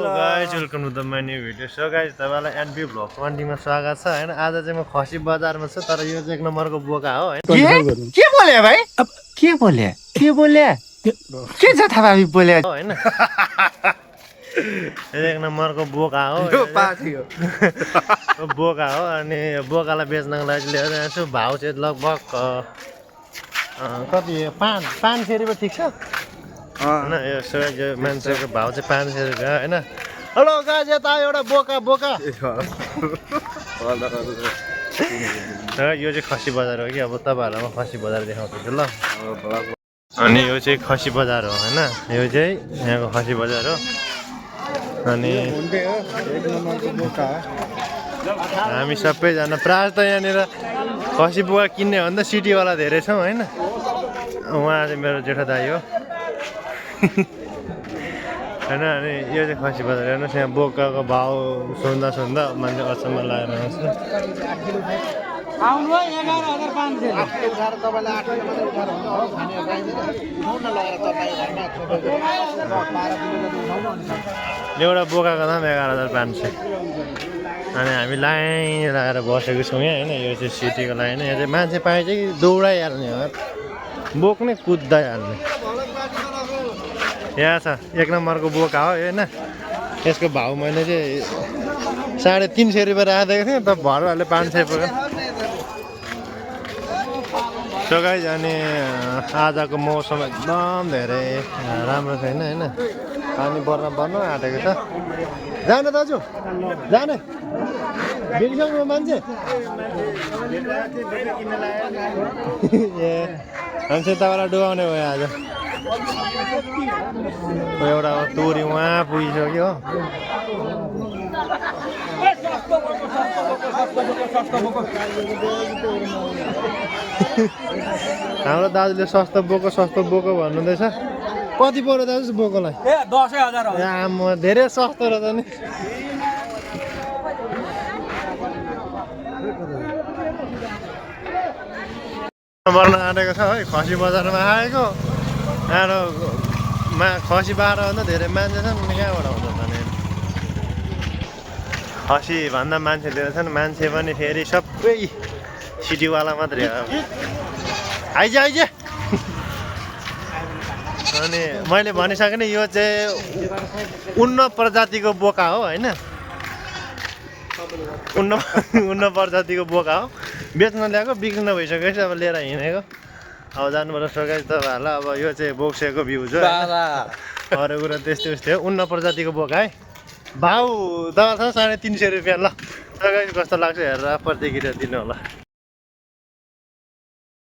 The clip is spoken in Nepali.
Guys welcome to the my new video. So guys तपाईलाई एनबी भ्लग 20 मा स्वागत छ हैन। आज चाहिँ म खसी बजारमा छु तर यो चाहिँ एक नम्बरको बोका हो हैन। के बोले भाइ अब के बोले के जथाभावी बोले हैन। एक नम्बरको बोका हो यो पाथी हो बोका हो अनि बोकालाई बेच्नको लागि लिएर आएको छु। भाउ चाहिँ लगभग कति 500 रुपैयाँ ठिक छ हैन। यो मान्छेको भाउ चाहिँ 500 रुपैयाँ हैन। हेलो गाइस यता एउटा बोका यो चाहिँ खसी बजार हो कि अब तपाईहरुलाई म खसी बजार देखाउँछु ल। अनि यो चाहिँ खसी बजार हो हैन। यो चाहिँ यहाँको खसी बजार हो। अनि हामी सबैजना प्रायः त यहाँनिर खसी बोका किन्ने भन्दा सिटीवाला धेरै छौँ हैन। उहाँ चाहिँ मेरो जेठा दाइ हो हैन। अनि यो चाहिँ खसी बजार हेर्नुहोस् यहाँ बोकाको भाउ सुन्दा मान्छे अचम्म लागेर आउँछ। आउनु 11500 एउटा बोकाको दाम 11500। अनि हामी लाइन लगाएर बसेको छौँ यहाँ हैन। यो चाहिँ सिटीको लाइन। यहाँ चाहिँ मान्छे पाए चाहिँ दौडाइहाल्ने हो, बोक्ने कुद्दाइहाल्ने। यहाँ छ एक नम्बरको बोका हो हैन। यसको भाउ मैले चाहिँ 350 रुपैयाँ राखेको थिएँ त भरहरूले 500 पुग्यो। सो गाइस अनि आजको मौसम एकदम धेरै राम्रो छैन हैन। पानी पर्न आँटेको छ। जाने दाजु जाने बिल्डिङमा मान्छे ए मान्छे तपाईँलाई डुबाउने भयो आज। एउटा तोरी उहाँ पुगिसक्यो। हाम्रो दाजुले सस्तो बोको भन्नुहुँदैछ। कति पर्यो दाजु बोकोलाई? 10000 आम्मा धेरै सस्तो रहेछ नि। पर्न आँटेको छ है खसी बजारमा आएको। खसी बाह्र भन्दा धेरै मान्छे छन्। कहाँबाट आउँछ भने खसी भन्दा मान्छे धेरै छन्। मान्छे पनि फेरि सबै सिटीवाला मात्रै हो। आइज अनि मैले भनिसकेँ नि यो चाहिँ उन्न प्रजातिको बोका हो हैन। उन्न प्रजातिको बोका हो। बेच्न ल्याएको बिक्री नभइसकेपछि अब लिएर हिँडेको। अब जानुपर्छ सकाइ तपाईँहरूलाई। अब यो चाहिँ बोक्सेको भ्यू छ। अरू कुरा त्यस्तै हो। उन्न प्रजातिको बोका है। भाउ दबासँग 350 रुपैयाँ ल। सकाइ कस्तो लाग्छ हेरेर प्रतिक्रिया दिनु होला।